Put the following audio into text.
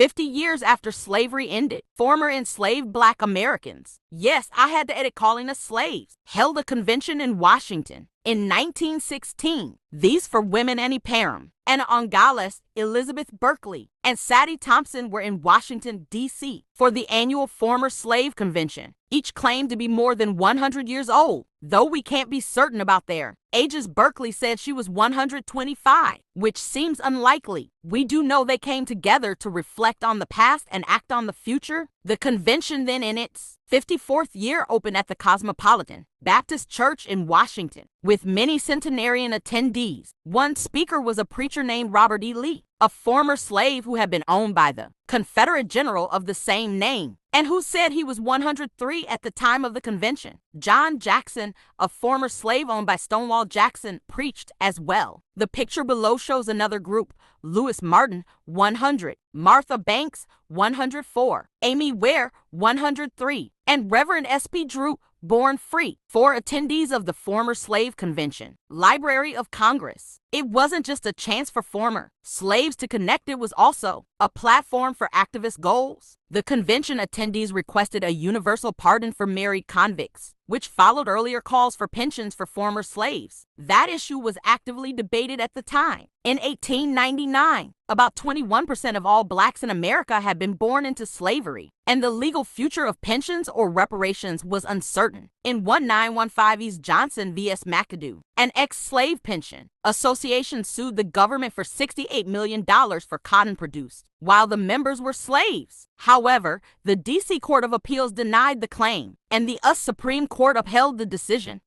50 years after slavery ended, former enslaved Black Americans, yes, I had to edit calling us slaves, held a convention in Washington. In 1916, these for women Annie Parham, Anna Ongales, Elizabeth Berkley, and Sadie Thompson were in Washington, D.C. for the annual Former Slave Convention. Each claimed to be more than 100 years old, though we can't be certain about their ages. Berkley said she was 125, which seems unlikely. We do know they came together to reflect on the past and act on the future. The convention then in its 54th year opened at the Cosmopolitan Baptist Church in Washington, with many centenarian attendees. One speaker was a preacher named Robert E. Lee, a former slave who had been owned by the Confederate general of the same name, and who said he was 103 at the time of the convention. John Jackson, a former slave owned by Stonewall Jackson, preached as well. The picture below shows another group: Lewis Martin, 100, Martha Banks, 104, Amy Ware, 103, and Reverend S.P. Drew, born free, 4 attendees of the former slave convention. Library of Congress. It wasn't just a chance for former slaves to connect, it was also a platform for activist goals. The convention attendees requested a universal pardon for married convicts, which followed earlier calls for pensions for former slaves. That issue was actively debated at the time. In 1899, about 21% of all Blacks in America had been born into slavery, and the legal future of pensions or reparations was uncertain. In 1915, East Johnson v.S. McAdoo, an ex-slave pension association sued the government for $68 million for cotton produced while the members were slaves. However, the D.C. Court of Appeals denied the claim, and the U.S. Supreme Court upheld the decision.